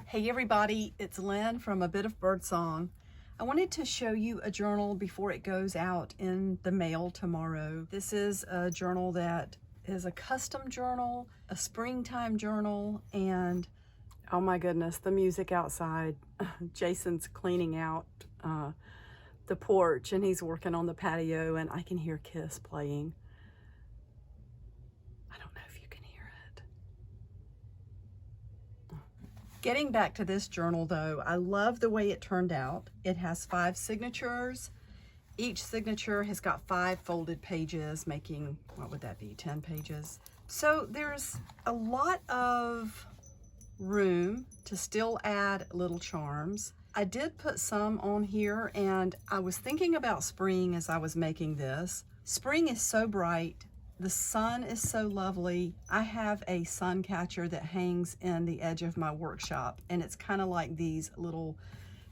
Hey everybody, it's Lynn from A Bit of Birdsong. I wanted to show you a journal before it goes out in the mail tomorrow. This is a journal that is a custom journal, a springtime journal, and oh my goodness, the music outside. Jason's cleaning out the porch and he's working on the patio and I can hear Kiss playing. I don't know if you can hear it. Getting back to this journal though, I love the way it turned out. It has 5 signatures. Each signature has got 5 folded pages, making, what would that be, 10 pages. So there's a lot of room to still add little charms. I did put some on here, and I was thinking about spring as I was making this. Spring is so bright. The sun is so lovely. I have a sun catcher that hangs in the edge of my workshop, and it's kind of like these little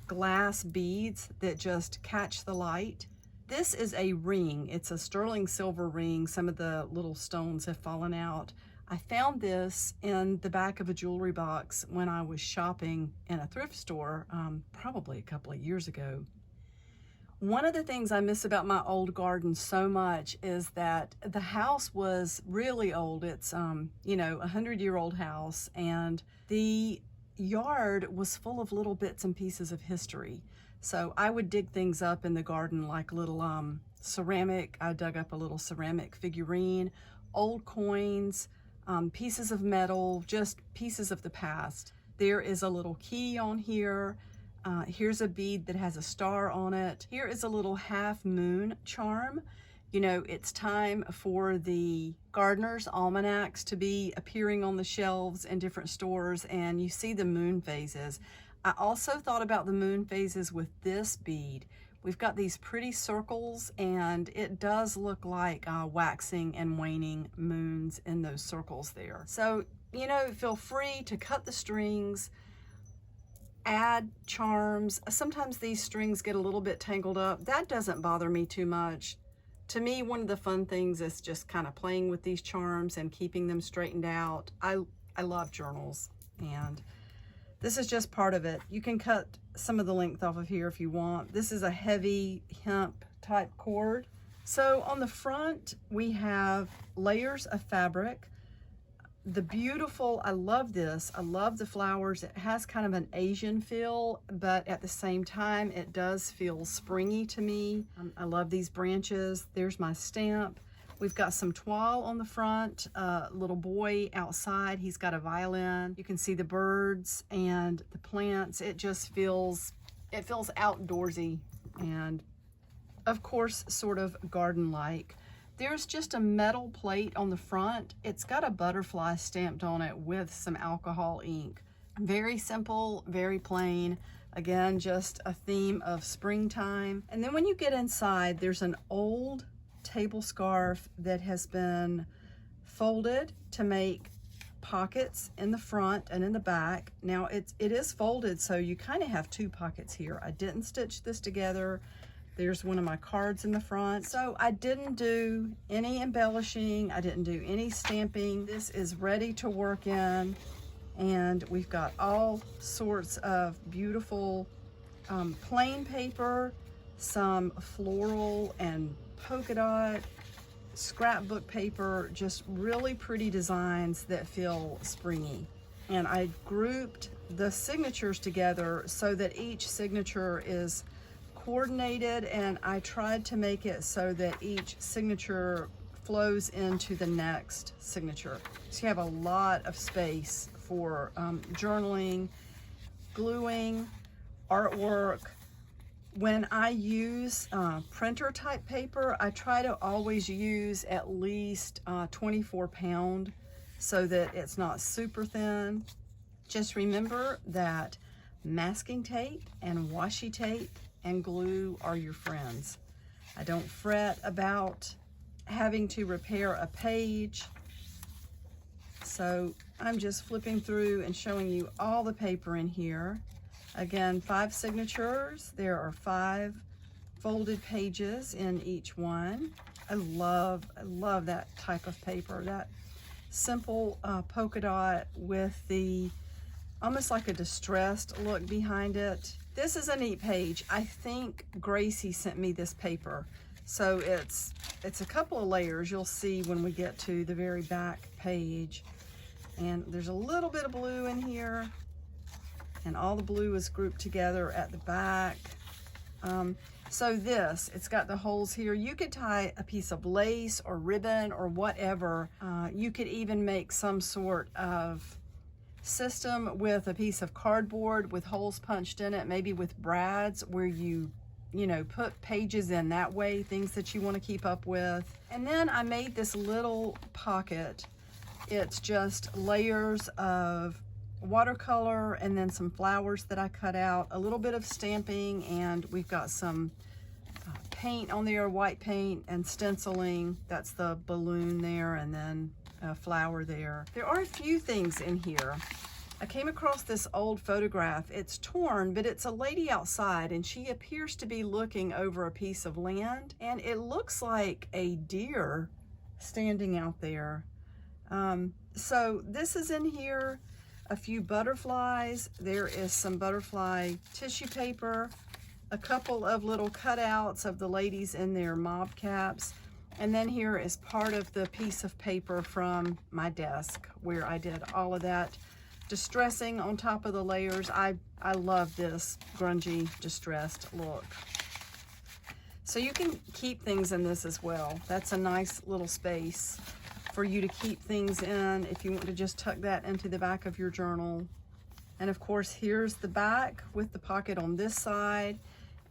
glass beads that just catch the light. This is a ring. It's a sterling silver ring. Some of the little stones have fallen out. I found this in the back of a jewelry box when I was shopping in a thrift store, probably a couple of years ago. One of the things I miss about my old garden so much is that the house was really old. It's, you know, a 100-year-old house, and the yard was full of little bits and pieces of history. So I would dig things up in the garden, like little ceramic. I dug up a little ceramic figurine, old coins, pieces of metal, just pieces of the past. There is a little key on here. Here's a bead that has a star on it. Here is a little half moon charm. You know, it's time for the gardener's almanacs to be appearing on the shelves in different stores, and you see the moon phases. I also thought about the moon phases with this bead. We've got these pretty circles, and it does look like waxing and waning moons in those circles there. So, you know, feel free to cut the strings, add charms. Sometimes these strings get a little bit tangled up. That doesn't bother me too much. To me, one of the fun things is just kind of playing with these charms and keeping them straightened out. I love journals, and this is just part of it. You can cut some of the length off of here if you want. This is a heavy hemp type cord. So on the front, we have layers of fabric. The beautiful, I love this. I love the flowers. It has kind of an Asian feel, but at the same time, it does feel springy to me. I love these branches. There's my stamp. We've got some toile on the front, little boy outside. He's got a violin. You can see the birds and the plants. It just feels, it feels outdoorsy and of course, sort of garden-like. There's just a metal plate on the front. It's got a butterfly stamped on it with some alcohol ink. Very simple, very plain. Again, just a theme of springtime. And then when you get inside, there's an old table scarf that has been folded to make pockets in the front and in the back. Now it is folded, so you kind of have 2 pockets here. I didn't stitch this together. There's one of my cards in the front. So I didn't do any embellishing. I didn't do any stamping. This is ready to work in, and we've got all sorts of beautiful plain paper, some floral and polka dot, scrapbook paper, just really pretty designs that feel springy. And I grouped the signatures together so that each signature is coordinated, and I tried to make it so that each signature flows into the next signature. So you have a lot of space for journaling, gluing, artwork. When I use printer type paper, I try to always use at least 24 pound so that it's not super thin. Just remember that masking tape and washi tape and glue are your friends. I don't fret about having to repair a page. So I'm just flipping through and showing you all the paper in here. Again, 5 signatures. There are 5 folded pages in each one. I love that type of paper, that simple polka dot with the almost like a distressed look behind it. This is a neat page. I think Gracie sent me this paper. So it's a couple of layers. You'll see when we get to the very back page. And there's a little bit of blue in here. And all the blue is grouped together at the back. So it's got the holes here. You could tie a piece of lace or ribbon or whatever. You could even make some sort of system with a piece of cardboard with holes punched in it, maybe with brads, where you put pages in that way, things that you want to keep up with. And then I made this little pocket. It's just layers of watercolor and then some flowers that I cut out, a little bit of stamping, and we've got some paint on there, white paint, and stenciling. That's the balloon there, and then a flower there. There are a few things in here. I came across this old photograph. It's torn, but it's a lady outside, and she appears to be looking over a piece of land, and it looks like a deer standing out there. So this is in here. A few butterflies. There is some butterfly tissue paper, a couple of little cutouts of the ladies in their mob caps, and then here is part of the piece of paper from my desk where I did all of that distressing on top of the layers. I love this grungy distressed look. So you can keep things in this as well. That's a nice little space for you to keep things in if you want to just tuck that into the back of your journal. And of course, here's the back with the pocket on this side.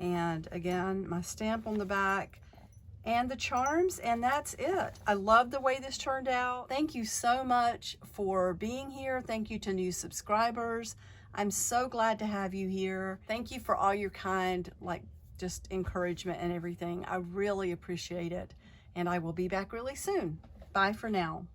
And again, my stamp on the back and the charms, and that's it. I love the way this turned out. Thank you so much for being here. Thank you to new subscribers. I'm so glad to have you here. Thank you for all your kind, just encouragement and everything. I really appreciate it. And I will be back really soon. Bye for now.